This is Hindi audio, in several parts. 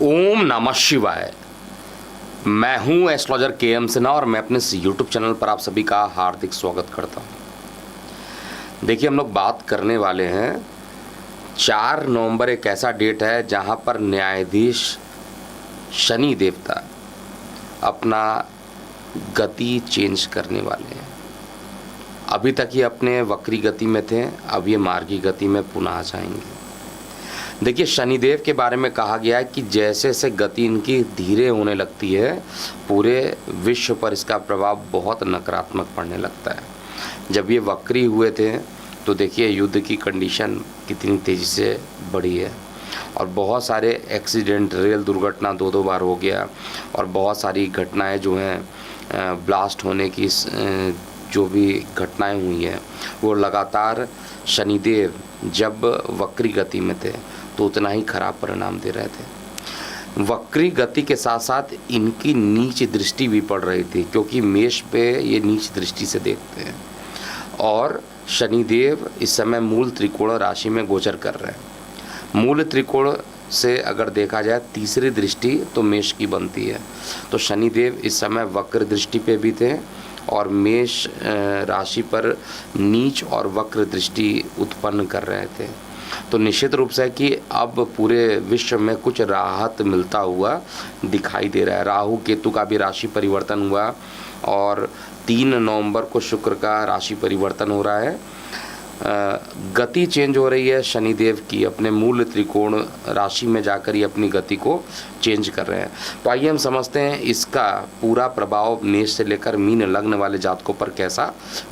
ओम नमः शिवाय। मैं हूं एस्ट्रोलॉजर के.एम. सिन्हा और मैं अपने इस यूट्यूब चैनल पर आप सभी का हार्दिक स्वागत करता हूं। देखिए, हम लोग बात करने वाले हैं 4 नवंबर एक ऐसा डेट है जहां पर न्यायाधीश शनि देवता अपना गति चेंज करने वाले हैं। अभी तक ये अपने वक्री गति में थे, अब ये मार्गी गति में पुनः आ जाएंगे। देखिए, शनिदेव के बारे में कहा गया है कि जैसे जैसे गति इनकी धीरे होने लगती है, पूरे विश्व पर इसका प्रभाव बहुत नकारात्मक पड़ने लगता है। जब ये वक्री हुए थे तो देखिए युद्ध की कंडीशन कितनी तेज़ी से बढ़ी है और बहुत सारे एक्सीडेंट, रेल दुर्घटना 2-2 बार हो गया और बहुत सारी घटनाएं जो हैं ब्लास्ट होने की जो भी घटनाएं हुई हैं वो लगातार शनिदेव जब वक्री गति में थे तो उतना ही खराब परिणाम दे रहे थे। वक्री गति के साथ साथ इनकी नीच दृष्टि भी पड़ रही थी, क्योंकि मेष पे ये नीच दृष्टि से देखते हैं और शनिदेव इस समय मूल त्रिकोण राशि में गोचर कर रहे हैं। मूल त्रिकोण से अगर देखा जाए तीसरी दृष्टि तो मेष की बनती है, तो शनिदेव इस समय वक्र दृष्टि पे भी थे और मेष राशि पर नीच और वक्र दृष्टि उत्पन्न कर रहे थे। तो निश्चित रूप से कि अब पूरे विश्व में कुछ राहत मिलता हुआ दिखाई दे रहा है। राहु केतु का भी राशि परिवर्तन हुआ और 3 नवंबर को शुक्र का राशि परिवर्तन हो रहा है। गति चेंज हो रही है शनिदेव की, अपने मूल त्रिकोण राशि में जाकर ये अपनी गति को चेंज कर रहे हैं। तो आइए हम समझते हैं इसका पूरा प्रभाव मेष से लेकर मीन लग्न वाले जातकों पर कैसा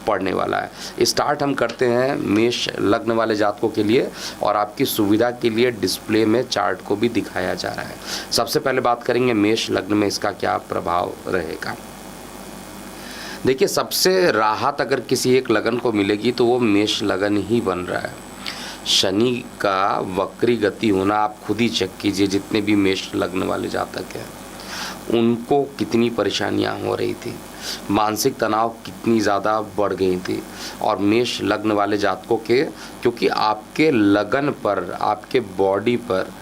पड़ने वाला है। स्टार्ट हम करते हैं मेष लग्न वाले जातकों के लिए और आपकी सुविधा के लिए डिस्प्ले में चार्ट को भी दिखाया जा रहा है। सबसे पहले बात करेंगे मेष लग्न में इसका क्या प्रभाव रहेगा। देखिए, सबसे राहत अगर किसी एक लगन को मिलेगी तो वो मेष लगन ही बन रहा है। शनि का वक्री गति होना आप खुद ही चेक कीजिए, जितने भी मेष लग्न वाले जातक हैं उनको कितनी परेशानियां हो रही थी, मानसिक तनाव कितनी ज़्यादा बढ़ गई थी। और मेष लग्न वाले जातकों के, क्योंकि आपके लगन पर, आपके बॉडी पर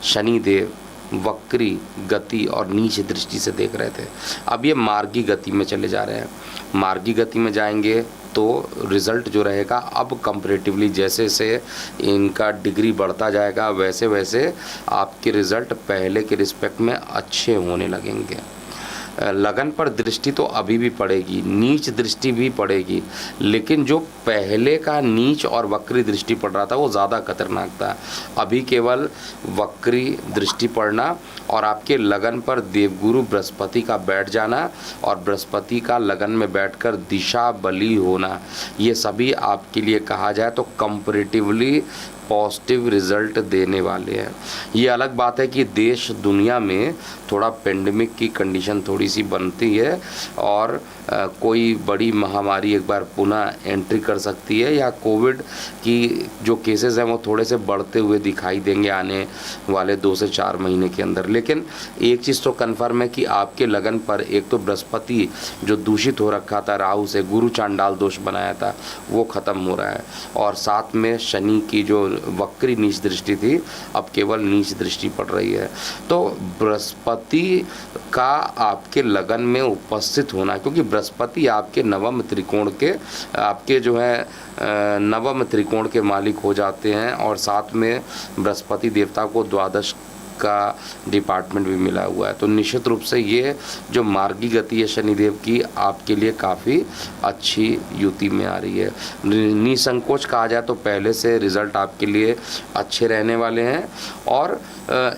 शनिदेव वक्री गति और नीच दृष्टि से देख रहे थे। अब ये मार्गी गति में चले जा रहे हैं। मार्गी गति में जाएंगे तो रिज़ल्ट जो रहेगा अब कंपैरेटिवली जैसे से इनका डिग्री बढ़ता जाएगा वैसे वैसे आपके रिज़ल्ट पहले के रिस्पेक्ट में अच्छे होने लगेंगे। लगन पर दृष्टि तो अभी भी पड़ेगी, नीच दृष्टि भी पड़ेगी, लेकिन जो पहले का नीच और वक्री दृष्टि पड़ रहा था वो ज़्यादा खतरनाक था। अभी केवल वक्री दृष्टि पड़ना और आपके लगन पर देवगुरु बृहस्पति का बैठ जाना और बृहस्पति का लगन में बैठकर दिशा बली होना, ये सभी आपके लिए कहा जाए तो कंपैरेटिवली पॉजिटिव रिजल्ट देने वाले हैं। ये अलग बात है कि देश दुनिया में थोड़ा पेंडेमिक की कंडीशन थोड़ी सी बनती है और कोई बड़ी महामारी एक बार पुनः एंट्री कर सकती है या कोविड की जो केसेस हैं वो थोड़े से बढ़ते हुए दिखाई देंगे आने वाले 2 से 4 महीने के अंदर। लेकिन एक चीज़ तो कन्फर्म है कि आपके लगन पर एक तो बृहस्पति जो दूषित हो रखा था राहु से, गुरु चांडाल दोष बनाया था, वो ख़त्म हो रहा है और साथ में शनि की जो वक्री नीच दृष्टि थी अब केवल नीच दृष्टि पड़ रही है। तो बृहस्पति का आपके लगन में उपस्थित होना, क्योंकि बृहस्पति आपके नवम त्रिकोण के, आपके जो है नवम त्रिकोण के मालिक हो जाते हैं और साथ में बृहस्पति देवता को द्वादश का डिपार्टमेंट भी मिला हुआ है। तो निश्चित रूप से ये जो मार्गी गति है शनिदेव की आपके लिए काफ़ी अच्छी युति में आ रही है। निसंकोच कहा जाए तो पहले से रिज़ल्ट आपके लिए अच्छे रहने वाले हैं और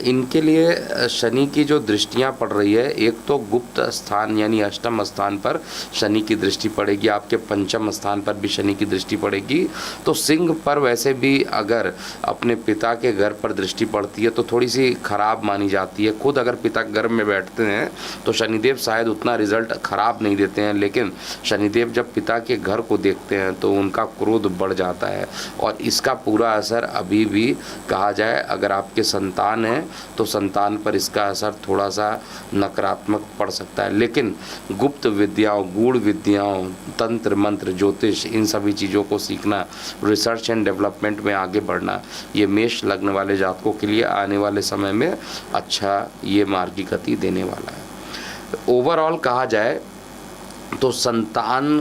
इनके लिए शनि की जो दृष्टियां पड़ रही है, एक तो गुप्त स्थान यानी अष्टम स्थान पर शनि की दृष्टि पड़ेगी, आपके पंचम स्थान पर भी शनि की दृष्टि पड़ेगी। तो सिंह पर वैसे भी अगर अपने पिता के घर पर दृष्टि पड़ती है तो थोड़ी सी खराब मानी जाती है। खुद अगर पिता घर में बैठते हैं तो शनिदेव शायद उतना रिजल्ट खराब नहीं देते हैं, लेकिन शनिदेव जब पिता के घर को देखते हैं तो उनका क्रोध बढ़ जाता है और इसका पूरा असर अभी भी कहा जाए अगर आपके संतान है तो संतान पर इसका असर थोड़ा सा नकारात्मक पड़ सकता है। लेकिन गुप्त विद्याओं, गूढ़ विद्याओं, तंत्र मंत्र, ज्योतिष, इन सभी चीज़ों को सीखना, रिसर्च एंड डेवलपमेंट में आगे बढ़ना, ये मेष लग्न वाले जातकों के लिए आने वाले समय में अच्छा ये मार्गी गति देने वाला है। ओवरऑल कहा जाए तो संतान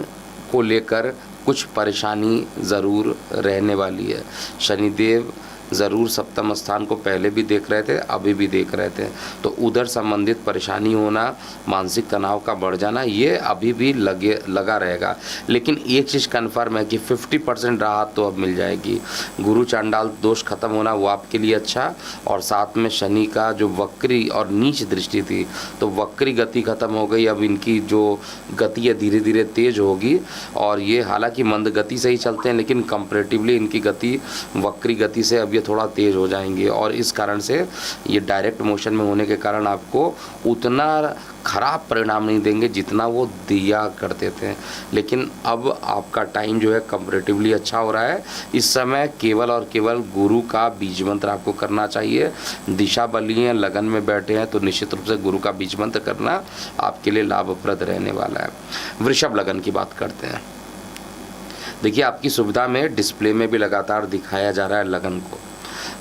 को लेकर कुछ परेशानी ज़रूर रहने वाली है। शनिदेव ज़रूर सप्तम स्थान को पहले भी देख रहे थे, अभी भी देख रहे थे, तो उधर संबंधित परेशानी होना, मानसिक तनाव का बढ़ जाना, ये अभी भी लगा रहेगा। लेकिन एक चीज़ कन्फर्म है कि 50% राहत तो अब मिल जाएगी। गुरु चांडाल दोष खत्म होना वो आपके लिए अच्छा, और साथ में शनि का जो वक्री और नीच दृष्टि थी, तो वक्री गति खत्म हो गई। अब इनकी जो गति है धीरे धीरे तेज होगी, और ये हालांकि मंद गति से ही चलते हैं, लेकिन कंपैरेटिवली इनकी गति वक्री गति से अब ये थोड़ा तेज हो जाएंगे, और इस कारण से ये डायरेक्ट मोशन में होने के कारण आपको उतना खराब परिणाम नहीं देंगे जितना वो दिया करते थे। लेकिन अब आपका टाइम जो है कंपैरेटिवली अच्छा हो रहा है। इस समय केवल और केवल गुरु का बीज मंत्र आपको करना चाहिए। दिशा बली हैं, लगन में बैठे हैं, तो निश्चित रूप से गुरु का बीज मंत्र करना आपके लिए लाभप्रद रहने वाला है। वृषभ लगन की बात करते हैं। देखिए, आपकी सुविधा में डिस्प्ले में भी लगातार दिखाया जा रहा है लगन को।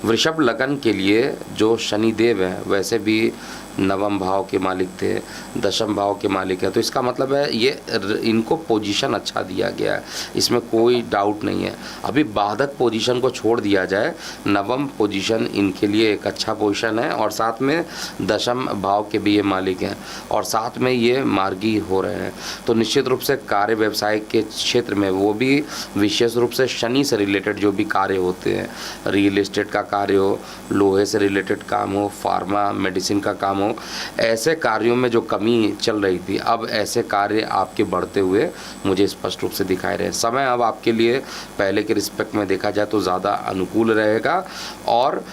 वृषभ लगन के लिए जो शनिदेव है वैसे भी नवम भाव के मालिक थे, दशम भाव के मालिक है, तो इसका मतलब है ये इनको पोजीशन अच्छा दिया गया है, इसमें कोई डाउट नहीं है। अभी बाधक पोजीशन को छोड़ दिया जाए, नवम पोजीशन इनके लिए एक अच्छा पोजीशन है, और साथ में दशम भाव के भी ये मालिक हैं, और साथ में ये मार्गी हो रहे हैं। तो निश्चित रूप से कार्य व्यवसाय के क्षेत्र में वो भी विशेष रूप से शनि से रिलेटेड जो भी कार्य होते हैं, रियल एस्टेट का कार्य हो, लोहे से रिलेटेड काम हो, फार्मा मेडिसिन का काम हो, ऐसे कार्यों में जो कमी चल रही थी, अब ऐसे कार्य आपके बढ़ते हुए मुझे स्पष्ट रूप से दिखाई रहे। समय अब आपके लिए पहले के रिस्पेक्ट में देखा जाए तो ज़्यादा अनुकूल रहेगा, और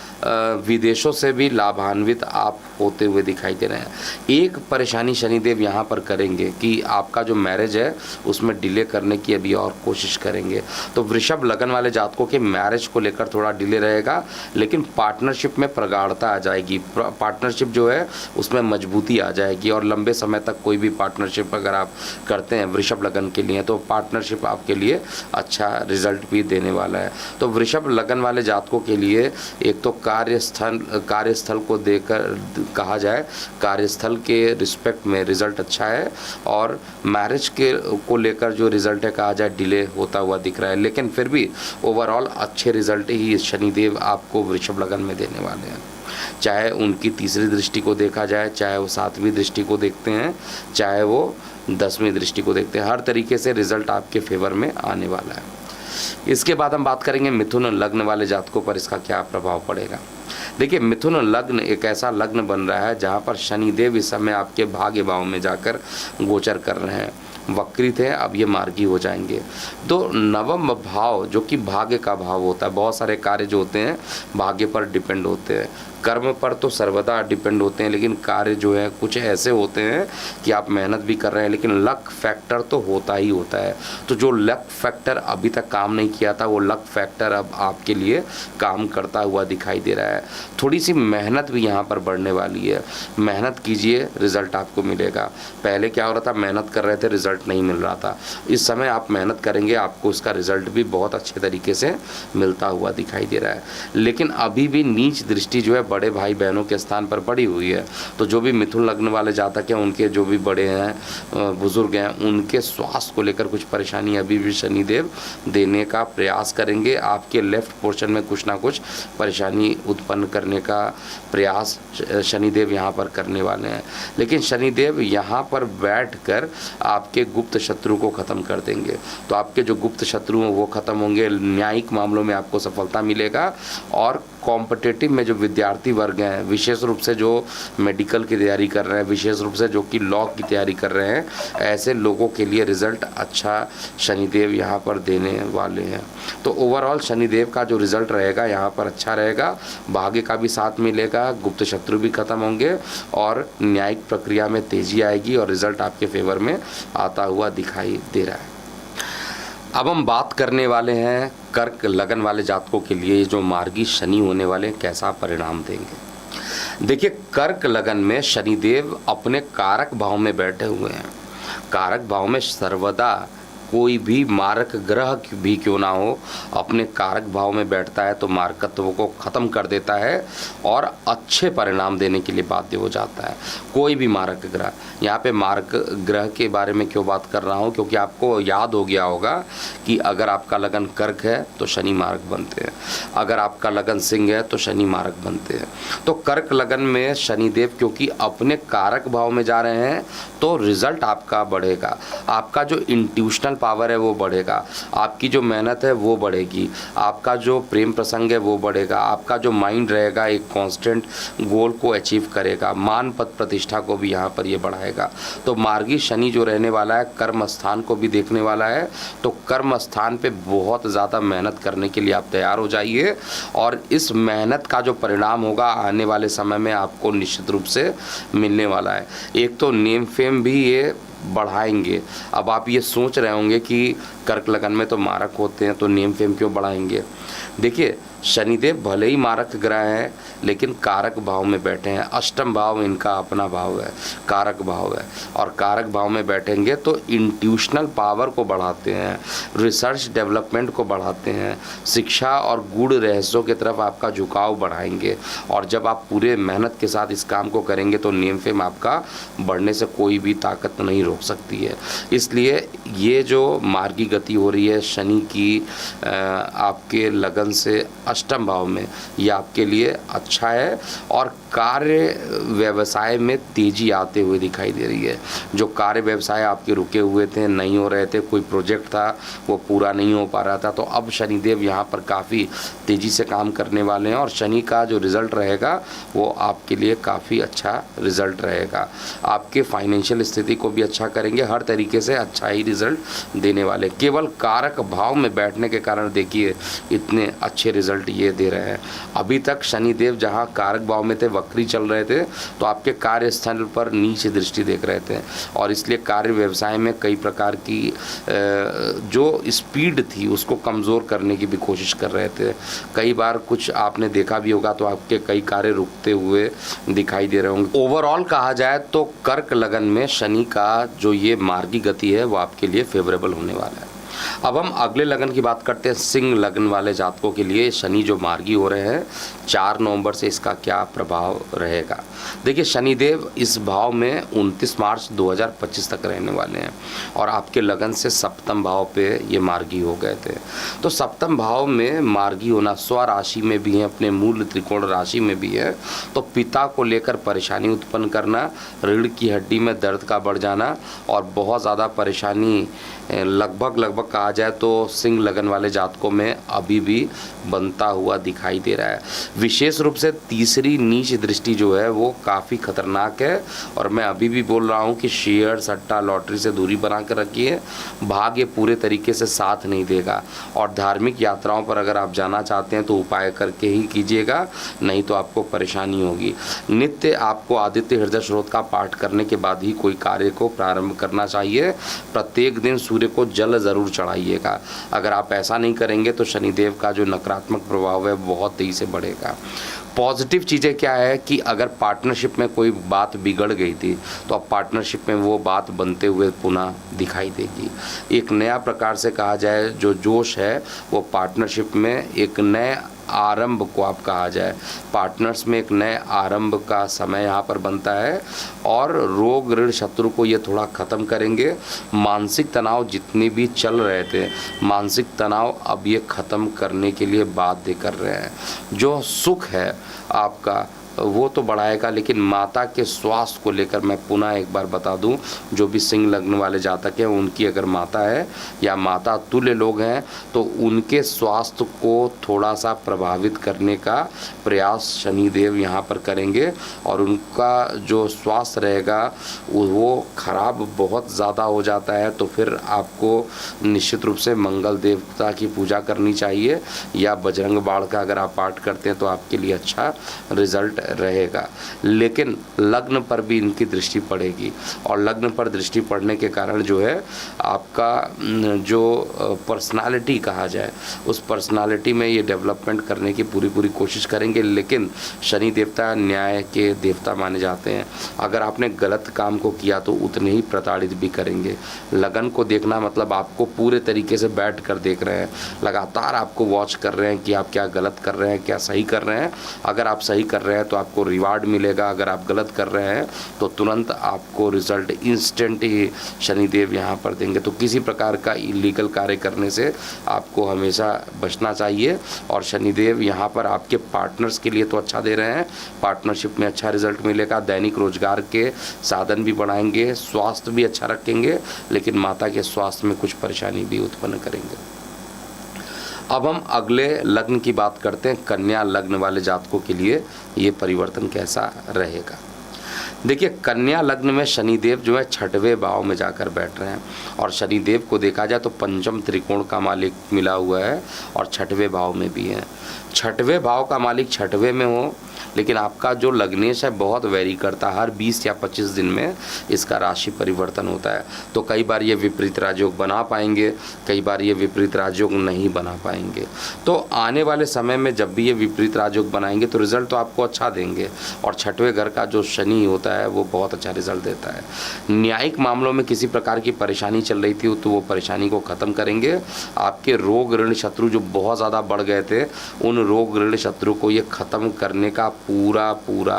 विदेशों से भी लाभान्वित आप होते हुए दिखाई दे रहे हैं। एक परेशानी शनिदेव यहाँ पर करेंगे कि आपका जो मैरिज है उसमें डिले करने की अभी और कोशिश करेंगे। तो वृषभ लगन वाले जातकों के मैरिज को लेकर थोड़ा डिले रहेगा, लेकिन पार्टनरशिप में प्रगाढ़ता आ जाएगी। पार्टनरशिप जो है उसमें मजबूती आ जाएगी, और लंबे समय तक कोई भी पार्टनरशिप अगर आप करते हैं वृषभ लगन के लिए, तो पार्टनरशिप आपके लिए अच्छा रिजल्ट भी देने वाला है। तो वृषभ लगन वाले जातकों के लिए एक तो कार्यस्थल को देकर कहा जाए, कार्यस्थल के रिस्पेक्ट में रिजल्ट अच्छा है, और मैरिज के को लेकर जो रिजल्ट है कहा जाए डिले होता हुआ दिख रहा है, लेकिन फिर भी ओवरऑल अच्छे रिजल्ट ही शनिदेव आपको वृषभ लगन में देने वाले हैं। चाहे उनकी तीसरी दृष्टि को देखा जाए, चाहे वो सातवीं दृष्टि को देखते हैं, चाहे वो 10वीं दृष्टि को देखते हैं, हर तरीके से रिजल्ट आपके फेवर में आने वाला है। इसके बाद हम बात करेंगे मिथुन लग्न वाले जातकों पर इसका क्या प्रभाव पड़ेगा। देखिए, मिथुन लग्न एक ऐसा लग्न बन रहा है जहाँ पर शनिदेव इस समय आपके भाग्य भाव में जाकर गोचर कर रहे हैं। वक्री थे, अब ये मार्गी हो जाएंगे। तो नवम भाव जो कि भाग्य का भाव होता है, बहुत सारे कार्य जो होते हैं भाग्य पर डिपेंड होते हैं, कर्म पर तो सर्वदा डिपेंड होते हैं, लेकिन कार्य जो है कुछ ऐसे होते हैं कि आप मेहनत भी कर रहे हैं, लेकिन लक फैक्टर तो होता ही होता है। तो जो लक फैक्टर अभी तक काम नहीं किया था, वो लक फैक्टर अब आपके लिए काम करता हुआ दिखाई दे रहा है। थोड़ी सी मेहनत भी यहाँ पर बढ़ने वाली है, मेहनत कीजिए, रिजल्ट आपको मिलेगा। पहले क्या हो रहा था, मेहनत कर रहे थे, रिजल्ट नहीं मिल रहा था। इस समय आप मेहनत करेंगे, आपको उसका रिजल्ट भी बहुत अच्छे तरीके से मिलता हुआ दिखाई दे रहा है। लेकिन अभी भी नीच दृष्टि जो है बड़े भाई बहनों के स्थान पर पड़ी हुई है। तो जो भी मिथुन लग्न वाले जातक हैं, उनके जो भी बड़े हैं, बुजुर्ग हैं, उनके स्वास्थ्य को लेकर कुछ परेशानी अभी भी शनिदेव देने का प्रयास करेंगे। आपके लेफ्ट पोर्शन में कुछ ना कुछ परेशानी उत्पन्न करने का प्रयास शनिदेव यहाँ पर करने वाले हैं। लेकिन शनिदेव यहाँ पर बैठकर आपके गुप्त शत्रु को ख़त्म कर देंगे। तो आपके जो गुप्त शत्रु हैं वो ख़त्म होंगे, न्यायिक मामलों में आपको सफलता मिलेगा, और कॉम्पिटिटिव में जो विद्यार्थी वर्ग हैं, विशेष रूप से जो मेडिकल की तैयारी कर रहे हैं, विशेष रूप से जो कि लॉ की तैयारी कर रहे हैं, ऐसे लोगों के लिए रिज़ल्ट अच्छा शनिदेव यहाँ पर देने वाले हैं। तो ओवरऑल शनिदेव का जो रिज़ल्ट रहेगा यहाँ पर अच्छा रहेगा, भाग्य का भी साथ मिलेगा, गुप्त शत्रु भी खत्म होंगे, और न्यायिक प्रक्रिया में तेज़ी आएगी, और रिज़ल्ट आपके फेवर में आता हुआ दिखाई दे रहा है। अब हम बात करने वाले हैं कर्क लगन वाले जातकों के लिए जो मार्गी शनि होने वाले कैसा परिणाम देंगे। देखिए, कर्क लगन में शनिदेव अपने कारक भाव में बैठे हुए हैं। कारक भाव में सर्वदा कोई भी मारक ग्रह भी क्यों ना हो, अपने कारक भाव में बैठता है तो मारकत्व को ख़त्म कर देता है और अच्छे परिणाम देने के लिए बाध्य हो जाता है। कोई भी मारक ग्रह, यहाँ पे मारक ग्रह के बारे में क्यों बात कर रहा हूँ, क्योंकि आपको याद हो गया होगा कि अगर आपका लगन कर्क है तो शनि मारक बनते हैं, अगर आपका लगन सिंह है तो शनि मारक बनते हैं। तो कर्क लगन में शनिदेव क्योंकि अपने कारक भाव में जा रहे हैं तो रिजल्ट आपका बढ़ेगा, आपका जो इंट्यूशनल पावर है वो बढ़ेगा, आपकी जो मेहनत है वो बढ़ेगी, आपका जो प्रेम प्रसंग है वो बढ़ेगा, आपका जो माइंड रहेगा एक कांस्टेंट गोल को अचीव करेगा, मान पद प्रतिष्ठा को भी यहाँ पर ये बढ़ाएगा। तो मार्गी शनि जो रहने वाला है कर्म स्थान को भी देखने वाला है, तो कर्म स्थान पे बहुत ज़्यादा मेहनत करने के लिए आप तैयार हो जाइए और इस मेहनत का जो परिणाम होगा आने वाले समय में आपको निश्चित रूप से मिलने वाला है। एक तो नेम फेम भी ये बढ़ाएंगे। अब आप ये सोच रहे होंगे कि कर्क लगन में तो मारक होते हैं तो नेम फेम क्यों बढ़ाएंगे। देखिए शनिदेव भले ही मारक ग्रह हैं लेकिन कारक भाव में बैठे हैं, अष्टम भाव इनका अपना भाव है, कारक भाव है, और कारक भाव में बैठेंगे तो इंट्यूशनल पावर को बढ़ाते हैं, रिसर्च डेवलपमेंट को बढ़ाते हैं, शिक्षा और गूढ़ रहस्यों की तरफ आपका झुकाव बढ़ाएंगे। और जब आप पूरे मेहनत के साथ इस काम को करेंगे तो नेम फेम आपका बढ़ने से कोई भी ताकत नहीं रोक सकती है। इसलिए ये जो मार्गी गति हो रही है शनि की आपके लगन से अष्टम भाव में, ये आपके लिए अच्छा है और कार्य व्यवसाय में तेजी आते हुए दिखाई दे रही है। जो कार्य व्यवसाय आपके रुके हुए थे, नहीं हो रहे थे, कोई प्रोजेक्ट था वो पूरा नहीं हो पा रहा था, तो अब शनिदेव यहाँ पर काफ़ी तेज़ी से काम करने वाले हैं और शनि का जो रिज़ल्ट रहेगा वो आपके लिए काफ़ी अच्छा रिज़ल्ट रहेगा। आपके फाइनेंशियल स्थिति को भी अच्छा करेंगे, हर तरीके से अच्छा ही रिज़ल्ट देने वाले। केवल कारक भाव में बैठने के कारण देखिए इतने अच्छे रिज़ल्ट ये दे रहे हैं। अभी तक शनिदेव जहाँ कारक भाव में थे वक्री चल रहे थे तो आपके कार्यस्थल पर नीचे दृष्टि देख रहे थे और इसलिए कार्य व्यवसाय में कई प्रकार की जो स्पीड थी उसको कमज़ोर करने की भी कोशिश कर रहे थे। कई बार कुछ आपने देखा भी होगा तो आपके कई कार्य रुकते हुए दिखाई दे रहे होंगे। ओवरऑल कहा जाए तो कर्क लगन में शनि का जो ये मार्गी गति है वो आपके लिए फेवरेबल होने वाला है। अब हम अगले लगन की बात करते हैं। सिंह लगन वाले जातकों के लिए शनि जो मार्गी हो रहे हैं 4 नवंबर से इसका क्या प्रभाव रहेगा। देखिए शनिदेव इस भाव में 29 मार्च 2025 तक रहने वाले हैं और आपके लगन से सप्तम भाव पे ये मार्गी हो गए थे। तो सप्तम भाव में मार्गी होना स्वराशि में भी है, अपने मूल त्रिकोण राशि में भी है, तो पिता को लेकर परेशानी उत्पन्न करना, रीढ़ की हड्डी में दर्द का बढ़ जाना और बहुत ज़्यादा परेशानी लगभग कहा जाए तो सिंह लगन वाले जातकों में अभी भी बनता हुआ दिखाई दे रहा है। विशेष रूप से तीसरी नीच दृष्टि जो है वो काफ़ी खतरनाक है और मैं अभी भी बोल रहा हूँ कि शेयर सट्टा लॉटरी से दूरी बना कर रखिए, भाग्य पूरे तरीके से साथ नहीं देगा। और धार्मिक यात्राओं पर अगर आप जाना चाहते हैं तो उपाय करके ही कीजिएगा, नहीं तो आपको परेशानी होगी। नित्य आपको आदित्य हृदय स्रोत का पाठ करने के बाद ही कोई कार्य को प्रारंभ करना चाहिए। प्रत्येक दिन सूर्य को जल ज़रूर चढ़ाइएगा। अगर आप ऐसा नहीं करेंगे तो शनिदेव का जो नकारात्मक प्रभाव है बहुत तेज़ी से बढ़ेगा। पॉजिटिव चीज़ें क्या है कि अगर पार्टनरशिप में कोई बात बिगड़ गई थी तो अब पार्टनरशिप में वो बात बनते हुए पुनः दिखाई देगी। एक नया प्रकार से कहा जाए जो जोश है वो पार्टनरशिप में एक नए आरंभ को आप कहा जाए, पार्टनर्स में एक नए आरंभ का समय यहाँ पर बनता है और रोग ऋण शत्रु को ये थोड़ा ख़त्म करेंगे। मानसिक तनाव जितने भी चल रहे थे, मानसिक तनाव अब ये ख़त्म करने के लिए बाध्य कर रहे हैं। जो सुख है आपका वो तो बढ़ाएगा, लेकिन माता के स्वास्थ्य को लेकर मैं पुनः एक बार बता दूं, जो भी सिंह लग्न वाले जातक हैं उनकी अगर माता है या माता तुल्य लोग हैं तो उनके स्वास्थ्य को थोड़ा सा प्रभावित करने का प्रयास शनिदेव यहाँ पर करेंगे और उनका जो स्वास्थ्य रहेगा वो खराब बहुत ज़्यादा हो जाता है तो फिर आपको निश्चित रूप से मंगल देवता की पूजा करनी चाहिए या बजरंग बाण का अगर आप पाठ करते हैं तो आपके लिए अच्छा रिजल्ट रहेगा। लेकिन लग्न पर भी इनकी दृष्टि पड़ेगी और लग्न पर दृष्टि पड़ने के कारण जो है आपका जो पर्सनालिटी कहा जाए उस पर्सनालिटी में ये डेवलपमेंट करने की पूरी कोशिश करेंगे। लेकिन शनि देवता न्याय के देवता माने जाते हैं, अगर आपने गलत काम को किया तो उतने ही प्रताड़ित भी करेंगे। लगन को देखना मतलब आपको पूरे तरीके से बैठ कर देख रहे हैं, लगातार आपको वॉच कर रहे हैं कि आप क्या गलत कर रहे हैं, क्या सही कर रहे हैं। अगर आप सही कर रहे हैं तो आपको रिवार्ड मिलेगा, अगर आप गलत कर रहे हैं तो तुरंत आपको रिजल्ट इंस्टेंट ही शनिदेव यहाँ पर देंगे। तो किसी प्रकार का इलीगल कार्य करने से आपको हमेशा बचना चाहिए। और शनिदेव यहाँ पर आपके पार्टनर्स के लिए तो अच्छा दे रहे हैं, पार्टनरशिप में अच्छा रिजल्ट मिलेगा, दैनिक रोजगार के साधन भी बढ़ाएंगे, स्वास्थ्य भी अच्छा रखेंगे, लेकिन माता के स्वास्थ्य में कुछ परेशानी भी उत्पन्न करेंगे। अब हम अगले लग्न की बात करते हैं। कन्या लग्न वाले जातकों के लिए ये परिवर्तन कैसा रहेगा। देखिए, कन्या लग्न में शनिदेव जो है 6वें भाव में जाकर बैठ रहे हैं और शनिदेव को देखा जाए तो पंचम त्रिकोण का मालिक मिला हुआ है और 6वें भाव में भी है। 6वें भाव का मालिक 6वें में हो, लेकिन आपका जो लग्नेश है बहुत वेरी करता है, हर 20 या 25 दिन में इसका राशि परिवर्तन होता है। तो कई बार ये विपरीत राजयोग बना पाएंगे, कई बार ये विपरीत राजयोग नहीं बना पाएंगे। तो आने वाले समय में जब भी ये विपरीत राजयोग बनाएंगे तो रिजल्ट तो आपको अच्छा देंगे और 6वें घर का जो शनि होता है वो बहुत अच्छा रिजल्ट देता है। न्यायिक मामलों में किसी प्रकार की परेशानी चल रही थी तो वो परेशानी को ख़त्म करेंगे। आपके रोग ऋण शत्रु जो बहुत ज़्यादा बढ़ गए थे, उन रोग ऋण शत्रु को ये ख़त्म करने का पूरा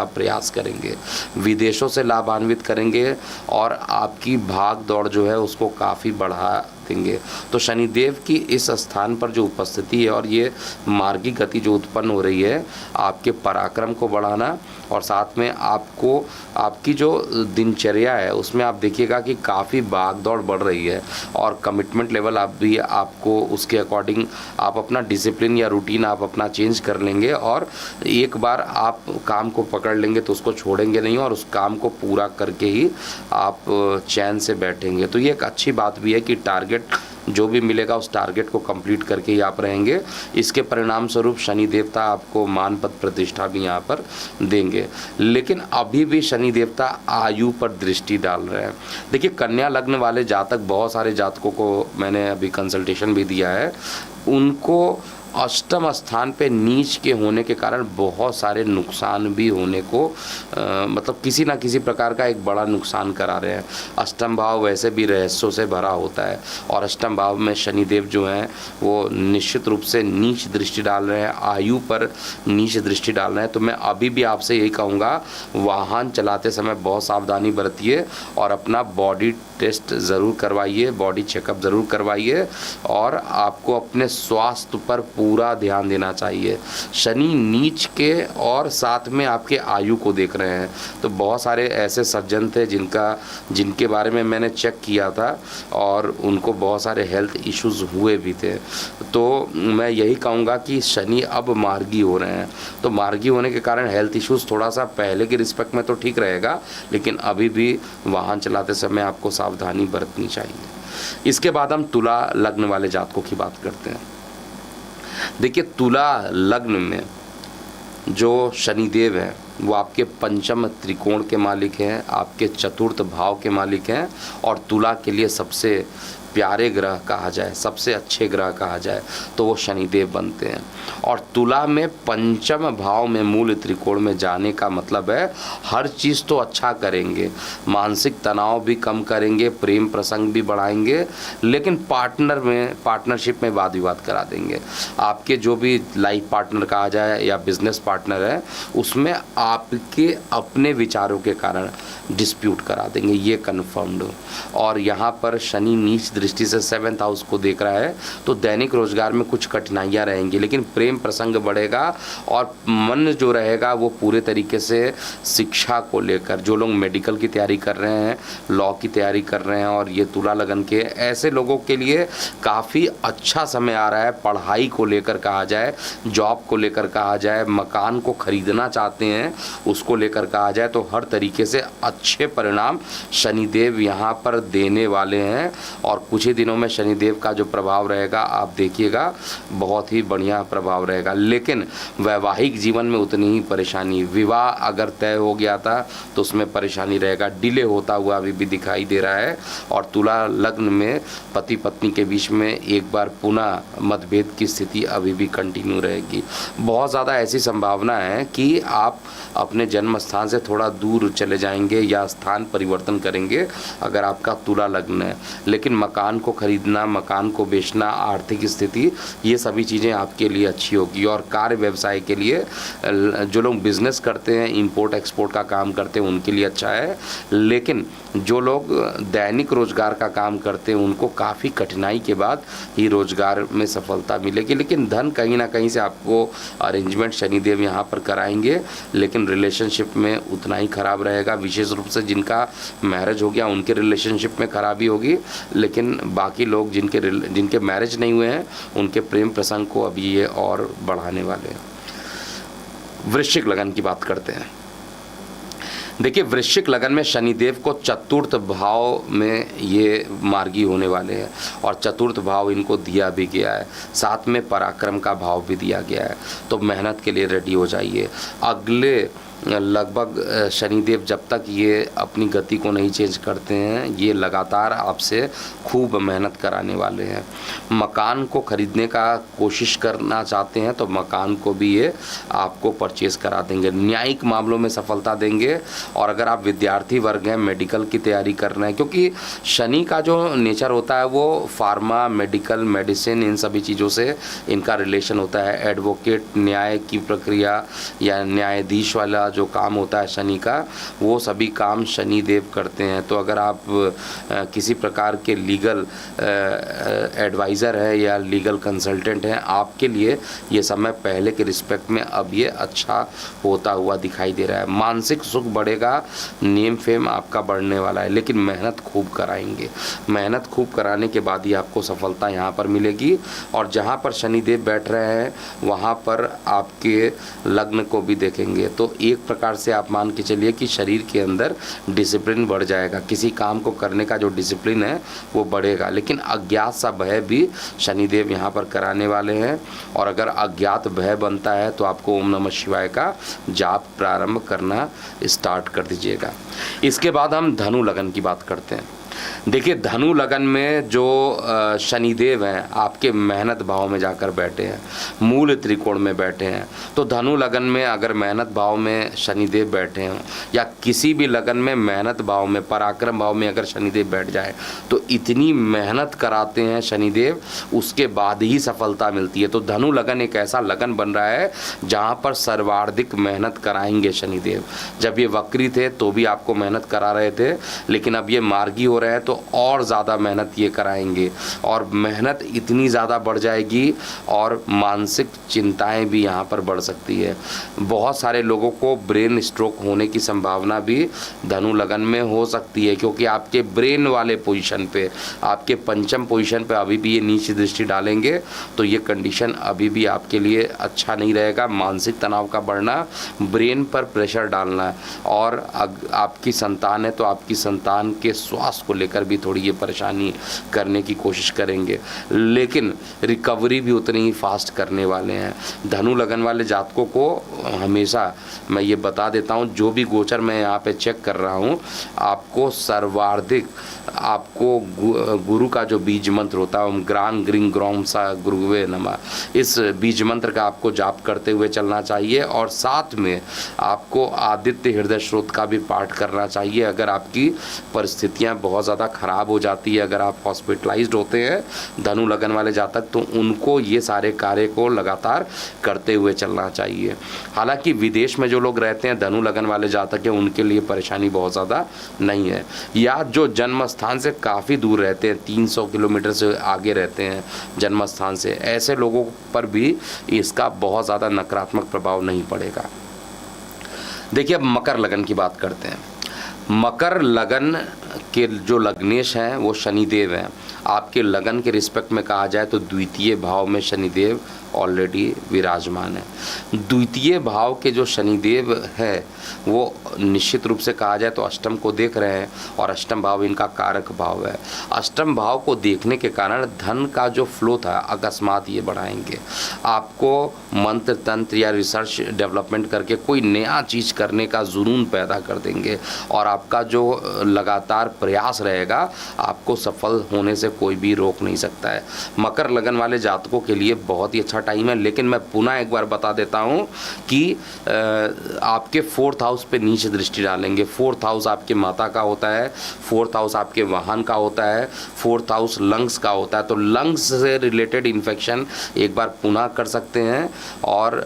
प्रयास करेंगे। विदेशों से लाभान्वित करेंगे और आपकी भाग दौड़ जो है उसको काफ़ी बढ़ा देंगे। तो शनिदेव की इस स्थान पर जो उपस्थिति है और ये मार्गी गति जो उत्पन्न हो रही है, आपके पराक्रम को बढ़ाना और साथ में आपको आपकी जो दिनचर्या है उसमें आप देखिएगा कि काफ़ी भाग दौड़ बढ़ रही है और कमिटमेंट लेवल आप भी आपको उसके अकॉर्डिंग आप अपना डिसिप्लिन या रूटीन आप अपना चेंज कर लेंगे और एक बार आप काम को पकड़ लेंगे तो उसको छोड़ेंगे नहीं और उस काम को पूरा करके ही आप चैन से बैठेंगे। तो ये एक अच्छी बात भी है कि टारगेट जो भी मिलेगा उस टारगेट को कंप्लीट करके ही आप रहेंगे। इसके परिणाम स्वरूप शनि देवता आपको मान पद प्रतिष्ठा भी यहाँ पर देंगे। लेकिन अभी भी शनि देवता आयु पर दृष्टि डाल रहे हैं। देखिए, कन्या लग्न वाले जातक, बहुत सारे जातकों को मैंने अभी कंसल्टेशन भी दिया है, उनको अष्टम स्थान पे नीच के होने के कारण बहुत सारे नुकसान भी होने को मतलब किसी ना किसी प्रकार का एक बड़ा नुकसान करा रहे हैं। अष्टम भाव वैसे भी रहस्यों से भरा होता है और अष्टम भाव में शनिदेव जो हैं वो निश्चित रूप से नीच दृष्टि डाल रहे हैं, आयु पर नीच दृष्टि डाल रहे हैं। तो मैं अभी भी आपसे यही कहूँगा, वाहन चलाते समय बहुत सावधानी बरतिए और अपना बॉडी टेस्ट ज़रूर करवाइए, बॉडी चेकअप ज़रूर करवाइए और आपको अपने स्वास्थ्य पर पूरा ध्यान देना चाहिए। शनि नीच के और साथ में आपके आयु को देख रहे हैं। तो बहुत सारे ऐसे सज्जन थे जिनके बारे में मैंने चेक किया था और उनको बहुत सारे हेल्थ इश्यूज़ हुए भी थे। तो मैं यही कहूँगा कि शनि अब मार्गी हो रहे हैं, तो मार्गी होने के कारण हेल्थ इश्यूज़ थोड़ा सा पहले के रिस्पेक्ट में तो ठीक रहेगा, लेकिन अभी भी वाहन चलाते समय आपको सावधानी बरतनी चाहिए। इसके बाद हम तुला लग्न वाले जातकों की बात करते हैं। देखिए, तुला लग्न में जो शनिदेव हैं वो आपके पंचम त्रिकोण के मालिक हैं, आपके चतुर्थ भाव के मालिक हैं और तुला के लिए सबसे प्यारे ग्रह कहा जाए, सबसे अच्छे ग्रह कहा जाए तो वो शनिदेव बनते हैं। और तुला में पंचम भाव में मूल त्रिकोण में जाने का मतलब है हर चीज़ तो अच्छा करेंगे, मानसिक तनाव भी कम करेंगे, प्रेम प्रसंग भी बढ़ाएंगे, लेकिन पार्टनरशिप में वाद विवाद करा देंगे। आपके जो भी लाइफ पार्टनर कहा जाए या बिजनेस पार्टनर है उसमें आपके अपने विचारों के कारण डिस्प्यूट करा देंगे, ये कन्फर्म्ड। और यहाँ पर शनि नीच दृष्टि से 7th हाउस को देख रहा है तो दैनिक रोजगार में कुछ कठिनाइयाँ रहेंगी, लेकिन प्रेम प्रसंग बढ़ेगा और मन जो रहेगा वो पूरे तरीके से शिक्षा को लेकर, जो लोग मेडिकल की तैयारी कर रहे हैं, लॉ की तैयारी कर रहे हैं और ये तुला लगन के ऐसे लोगों के लिए काफ़ी अच्छा समय आ रहा है। पढ़ाई को लेकर कहा जाए, जॉब को लेकर कहा जाए, मकान को खरीदना चाहते हैं उसको लेकर कहा जाए, तो हर तरीके से अच्छे परिणाम शनिदेव यहाँ पर देने वाले हैं। और कुछ ही दिनों में शनिदेव का जो प्रभाव रहेगा आप देखिएगा बहुत ही बढ़िया प्रभाव रहेगा। लेकिन वैवाहिक जीवन में उतनी ही परेशानी, विवाह अगर तय हो गया था तो उसमें परेशानी रहेगा, डिले होता हुआ अभी भी दिखाई दे रहा है। और तुला लग्न में पति पत्नी के बीच में एक बार पुनः मतभेद की स्थिति अभी भी कंटिन्यू रहेगी। बहुत ज़्यादा ऐसी संभावना है कि आप अपने जन्म स्थान से थोड़ा दूर चले जाएंगे या स्थान परिवर्तन करेंगे अगर आपका तुला लग्न है। लेकिन मकान को खरीदना, मकान को बेचना, आर्थिक स्थिति, ये सभी चीज़ें आपके लिए अच्छी होगी। और कार्य व्यवसाय के लिए जो लोग बिजनेस करते हैं, इंपोर्ट एक्सपोर्ट का काम करते हैं, उनके लिए अच्छा है। लेकिन जो लोग दैनिक रोजगार का काम करते हैं उनको काफ़ी कठिनाई के बाद ही रोजगार में सफलता मिलेगी। लेकिन धन कहीं ना कहीं से आपको अरेंजमेंट शनिदेव यहाँ पर कराएंगे, लेकिन रिलेशनशिप में उतना ही खराब रहेगा। विशेष रूप से जिनका मैरिज हो गया उनके रिलेशनशिप में खराबी होगी, लेकिन बाकी लोग जिनके मैरिज नहीं हुए हैं उनके प्रेम प्रसंग को अभी ये और बढ़ाने वाले हैं। वृश्चिक लगन की बात करते हैं। देखिए, वृश्चिक लगन में शनिदेव को चतुर्थ भाव में ये मार्गी होने वाले हैं और चतुर्थ भाव इनको दिया भी गया है, साथ में पराक्रम का भाव भी दिया गया है। तो मेहनत के लिए रेडी हो जाइए। अगले लगभग शनिदेव जब तक ये अपनी गति को नहीं चेंज करते हैं, ये लगातार आपसे खूब मेहनत कराने वाले हैं। मकान को खरीदने का कोशिश करना चाहते हैं तो मकान को भी ये आपको परचेज़ करा देंगे। न्यायिक मामलों में सफलता देंगे। और अगर आप विद्यार्थी वर्ग हैं, मेडिकल की तैयारी कर रहे हैं, क्योंकि शनि का जो नेचर होता है वो फार्मा, मेडिकल, मेडिसिन, इन सभी चीज़ों से इनका रिलेशन होता है। एडवोकेट, न्याय की प्रक्रिया या न्यायाधीश वाला जो काम होता है शनि का, वो सभी काम शनि देव करते हैं। तो अगर आप किसी प्रकार के लीगल एडवाइज़र है या लीगल कंसल्टेंट हैं, आपके लिए ये समय पहले के रिस्पेक्ट में अब ये अच्छा होता हुआ दिखाई दे रहा है। मानसिक सुख बढ़ेगा, नेम फेम आपका बढ़ने वाला है, लेकिन मेहनत खूब कराएंगे। मेहनत खूब कराने के बाद ही आपको सफलता यहाँ पर मिलेगी। और जहाँ पर शनिदेव बैठ रहे हैं वहाँ पर आपके लग्न को भी देखेंगे, तो एक प्रकार से आप मान के चलिए कि शरीर के अंदर डिसिप्लिन बढ़ जाएगा। किसी काम को करने का जो डिसिप्लिन है वो बढ़ेगा। लेकिन अज्ञात सा भय भी शनिदेव यहाँ पर कराने वाले हैं। और अगर अज्ञात भय बनता है तो आपको ओम नमः शिवाय का जाप प्रारंभ करना स्टार्ट कर दीजिएगा। इसके बाद हम धनु लगन की बात करते हैं। देखिए, धनु लगन में जो शनिदेव हैं आपके मेहनत भाव में जाकर बैठे हैं, मूल त्रिकोण में बैठे हैं। तो धनु लगन में अगर मेहनत भाव में शनिदेव बैठे हों या किसी भी लगन में मेहनत भाव में, पराक्रम भाव में अगर शनिदेव बैठ जाए तो इतनी मेहनत कराते हैं शनिदेव, उसके बाद ही सफलता मिलती है। तो धनु लगन एक ऐसा लगन बन रहा है जहाँ पर सर्वाधिक मेहनत कराएंगे शनिदेव। जब ये वक्री थे तो भी आपको मेहनत करा रहे थे, लेकिन अब ये मार्गी हो रहे हैं तो और ज़्यादा मेहनत ये कराएंगे। और मेहनत इतनी ज़्यादा बढ़ जाएगी और मानसिक चिंताएं भी यहाँ पर बढ़ सकती है। बहुत सारे लोगों को ब्रेन स्ट्रोक होने की संभावना भी धनु लगन में हो सकती है, क्योंकि आपके ब्रेन वाले पोजीशन पे, आपके पंचम पोजीशन पे अभी भी ये नीच दृष्टि डालेंगे। तो ये कंडीशन अभी भी आपके लिए अच्छा नहीं रहेगा। मानसिक तनाव का बढ़ना, ब्रेन पर प्रेशर डालना, और आपकी संतान है तो आपकी संतान के स्वास्थ्य को लेकर भी थोड़ी ये परेशानी करने की कोशिश करेंगे। लेकिन रिकवरी भी उतनी ही फास्ट करने वाले हैं। धनु लगन वाले जातकों को हमेशा मैं ये बता देता हूँ, जो भी गोचर मैं यहाँ पे चेक कर रहा हूँ, आपको सर्वाधिक, आपको गुरु का जो बीज मंत्र होता है, ग्रांग ग्रिंग ग्रोम सा गुरुवे नमः, इस बीज मंत्र का आपको जाप करते हुए चलना चाहिए। और साथ में आपको आदित्य हृदय स्रोत का भी पाठ करना चाहिए। अगर आपकी परिस्थितियाँ बहुत ज़्यादा ख़राब हो जाती है, अगर आप हॉस्पिटलाइज्ड होते हैं धनु लगन वाले जातक, तो उनको ये सारे कार्य को लगातार करते हुए चलना चाहिए। हालांकि विदेश में जो लोग रहते हैं धनु लगन वाले जातक हैं, उनके लिए परेशानी बहुत ज़्यादा नहीं है। या जो जन्म स्थान से काफ़ी दूर रहते हैं, 300 किलोमीटर से आगे रहते हैं जन्म स्थान से, ऐसे लोगों पर भी इसका बहुत ज़्यादा नकारात्मक प्रभाव नहीं पड़ेगा। देखिए, अब मकर लगन की बात करते हैं। मकर लगन आपके जो लग्नेश हैं वो शनिदेव हैं। आपके लगन के रिस्पेक्ट में कहा जाए तो द्वितीय भाव में शनिदेव ऑलरेडी विराजमान है। द्वितीय भाव के जो शनिदेव है वो निश्चित रूप से कहा जाए तो अष्टम को देख रहे हैं और अष्टम भाव इनका कारक भाव है। अष्टम भाव को देखने के कारण धन का जो फ्लो था अकस्मात ये बढ़ाएंगे। आपको मंत्र तंत्र या रिसर्च डेवलपमेंट करके कोई नया चीज़ करने का जुनून पैदा कर देंगे और आपका जो लगातार प्रयास रहेगा आपको सफल होने से कोई भी रोक नहीं सकता है। मकर लगन वाले जातकों के लिए बहुत ही अच्छा टाइम है, लेकिन मैं पुनः एक बार बता देता हूँ कि आपके 4th हाउस पे नीचे दृष्टि डालेंगे। 4th हाउस आपके माता का होता है, 4th हाउस आपके वाहन का होता है, 4th हाउस लंग्स का होता है। तो लंग्स से रिलेटेड इन्फेक्शन एक बार पुनः कर सकते हैं और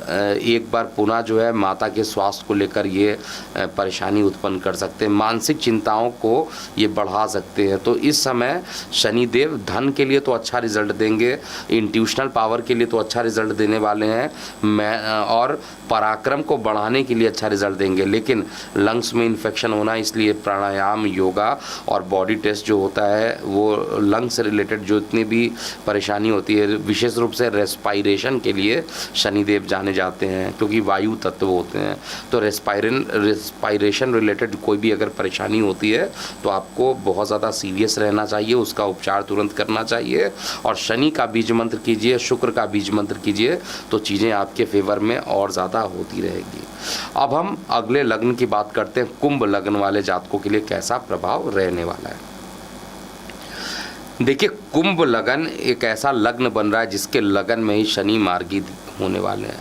एक बार पुनः जो है माता के स्वास्थ्य को लेकर ये परेशानी उत्पन्न कर सकते हैं। मानसिक चिंताओं को ये बढ़ा सकते हैं। तो इस समय शनिदेव धन के लिए तो अच्छा रिजल्ट देंगे, इंट्यूशनल पावर के लिए तो अच्छा रिजल्ट देने वाले हैं और पराक्रम को बढ़ाने के लिए अच्छा रिजल्ट देंगे। लेकिन लंग्स में इन्फेक्शन होना, इसलिए प्राणायाम, योगा और बॉडी टेस्ट जो होता है वो लंग्स से रिलेटेड जो इतनी भी परेशानी होती है, विशेष रूप से रेस्पायरेशन के लिए शनिदेव जाने जाते हैं क्योंकि वायु तत्व होते हैं। तो रेस्पायरेशन रिलेटेड कोई भी अगर परेशानी होती है तो आपको बहुत ज़्यादा सीरियस रहना चाहिए, उसका उपचार तुरंत करना चाहिए और शनि का बीज मंत्र कीजिए, शुक्र का बीज मंत्र कीजिए तो चीज़ें आपके फेवर में और ज़्यादा होती रहेगी। अब हम अगले लग्न की बात करते हैं। कुंभ लग्न वाले जातकों के लिए कैसा प्रभाव रहने वाला है। देखिए, कुंभ लगन एक ऐसा लग्न बन रहा है जिसके लगन में ही शनि मार्गी होने वाले हैं।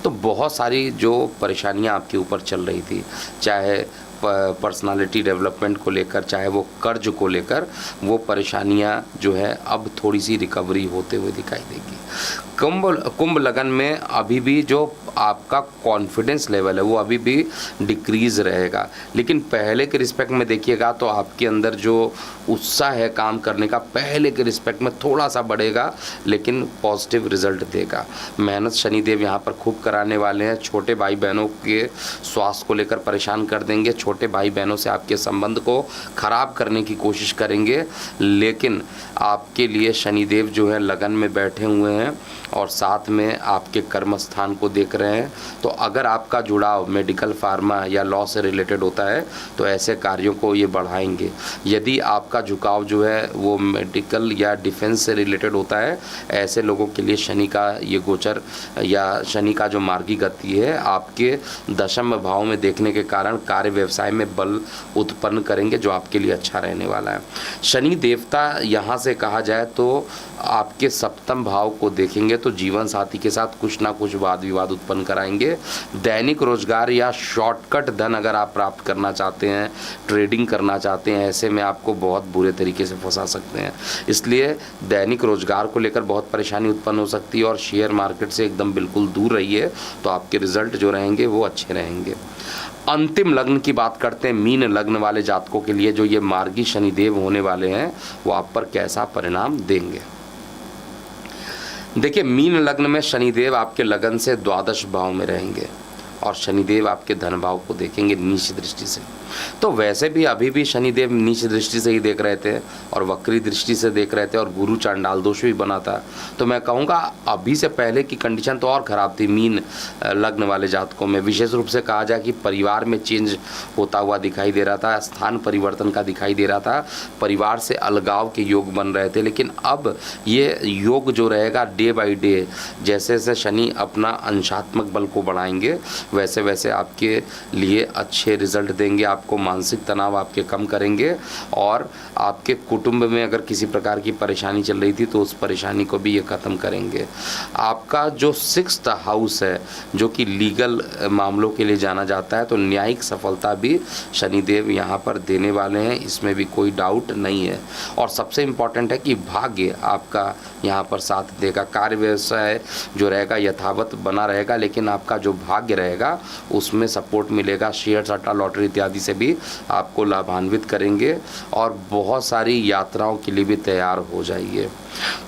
तो बहुत सारी जो परेशानियां आपके ऊपर चल रही थी, चाहे पर्सनालिटी डेवलपमेंट को लेकर, चाहे वो कर्ज को लेकर, वो परेशानियां जो है अब थोड़ी सी रिकवरी होते हुए दिखाई देगी। कुंभ लगन में अभी भी जो आपका कॉन्फिडेंस लेवल है वो अभी भी डिक्रीज़ रहेगा, लेकिन पहले के रिस्पेक्ट में देखिएगा तो आपके अंदर जो उत्साह है काम करने का पहले के रिस्पेक्ट में थोड़ा सा बढ़ेगा, लेकिन पॉजिटिव रिजल्ट देगा। मेहनत शनिदेव यहाँ पर खूब कराने वाले हैं। छोटे भाई बहनों के स्वास्थ्य को लेकर परेशान कर देंगे, छोटे भाई बहनों से आपके संबंध को खराब करने की कोशिश करेंगे, लेकिन आपके लिए शनिदेव जो है लगन में बैठे हुए हैं और साथ में आपके कर्म स्थान को देख रहे हैं। तो अगर आपका जुड़ाव मेडिकल, फार्मा या लॉ से रिलेटेड होता है तो ऐसे कार्यों को ये बढ़ाएंगे। यदि आपका झुकाव जो है वो मेडिकल या डिफेंस से रिलेटेड होता है, ऐसे लोगों के लिए शनि का ये गोचर या शनि का जो मार्गी गति है आपके दशम भाव में देखने के कारण कार्य व्यवसाय में बल उत्पन्न करेंगे, जो आपके लिए अच्छा रहने वाला है। शनि देवता यहाँ से कहा जाए तो आपके सप्तम भाव को देखेंगे तो जीवन साथी के साथ कुछ ना कुछ वाद विवाद उत्पन्न कराएंगे। दैनिक रोजगार या शॉर्टकट धन अगर आप प्राप्त करना चाहते हैं, ट्रेडिंग करना चाहते हैं, ऐसे में आपको बहुत बुरे तरीके से फंसा सकते हैं। इसलिए दैनिक रोजगार को लेकर बहुत परेशानी उत्पन्न हो सकती है और शेयर मार्केट से एकदम बिल्कुल दूर रहिए, तो आपके रिजल्ट जो रहेंगे वो अच्छे रहेंगे। अंतिम लग्न की बात करते हैं। मीन लग्न वाले जातकों के लिए जो ये मार्गी शनिदेव होने वाले हैं वो आप पर कैसा परिणाम देंगे। देखिए, मीन लग्न में शनिदेव आपके लगन से द्वादश भाव में रहेंगे और शनिदेव आपके धन भाव को देखेंगे नीच दृष्टि से। तो वैसे भी अभी भी शनिदेव नीच दृष्टि से ही देख रहे थे और वक्री दृष्टि से देख रहे थे और गुरु चांडाल दोष भी बना था। तो मैं कहूँगा अभी से पहले की कंडीशन तो और ख़राब थी मीन लग्न वाले जातकों में। विशेष रूप से कहा जाए कि परिवार में चेंज होता हुआ दिखाई दे रहा था, स्थान परिवर्तन का दिखाई दे रहा था, परिवार से अलगाव के योग बन रहे थे। लेकिन अब ये योग जो रहेगा डे बाई डे, जैसे जैसे शनि अपना अंशात्मक बल को बढ़ाएंगे वैसे वैसे आपके लिए अच्छे रिजल्ट देंगे। आपको मानसिक तनाव आपके कम करेंगे और आपके कुटुंब में अगर किसी प्रकार की परेशानी चल रही थी तो उस परेशानी को भी ये ख़त्म करेंगे। आपका जो 6th हाउस है जो कि लीगल मामलों के लिए जाना जाता है, तो न्यायिक सफलता भी शनिदेव यहाँ पर देने वाले हैं, इसमें भी कोई डाउट नहीं है। और सबसे इम्पॉर्टेंट है कि भाग्य आपका यहाँ पर साथ देगा। कार्य व्यवसाय जो रहेगा यथावत बना रहेगा, लेकिन आपका जो भाग्य रहेगा जाएगा, उसमें सपोर्ट मिलेगा। शेयर सट्टा लॉटरी इत्यादि से भी आपको लाभान्वित करेंगे और बहुत सारी यात्राओं के लिए भी तैयार हो जाइए।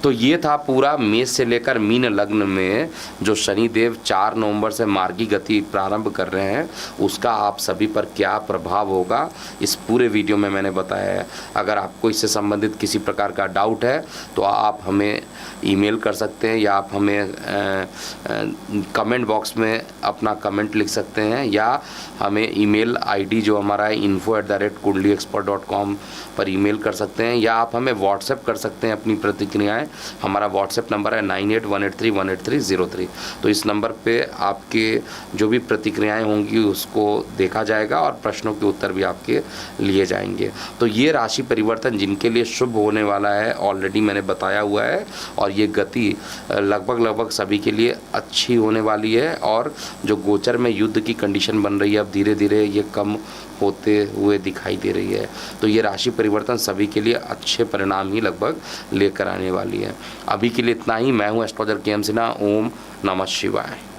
तो ये था पूरा मेष से लेकर मीन लग्न में जो शनिदेव 4 नवंबर से मार्गी गति प्रारंभ कर रहे हैं, उसका आप सभी पर क्या प्रभाव होगा इस पूरे वीडियो में मैंने बताया है। अगर आपको इससे संबंधित किसी प्रकार का डाउट है तो आप हमें ईमेल कर सकते हैं या आप हमें कमेंट बॉक्स में अपना कमेंट लिख सकते हैं, या हमें ईमेल आईडी जो हमारा है info@kundliexpert.com पर ईमेल कर सकते हैं, या आप हमें व्हाट्सएप कर सकते हैं अपनी प्रतिक्रियाएं। हमारा व्हाट्सएप नंबर है 9818318303। तो इस नंबर पे आपके जो भी प्रतिक्रियाएं होंगी उसको देखा जाएगा और प्रश्नों के उत्तर भी आपके लिए जाएंगे। तो ये राशि परिवर्तन जिनके लिए शुभ होने वाला है ऑलरेडी मैंने बताया हुआ है, और ये गति लगभग सभी के लिए अच्छी होने वाली है। और जो गोचर में युद्ध की कंडीशन बन रही है, अब धीरे धीरे ये कम होते हुए दिखाई दे रही है। तो ये राशि परिवर्तन सभी के लिए अच्छे परिणाम ही लगभग लेकर आने वाली है। अभी के लिए इतना ही। मैं हूँ एस्ट्रोलॉजर के एम सिन्हा। ओम नमः शिवाय।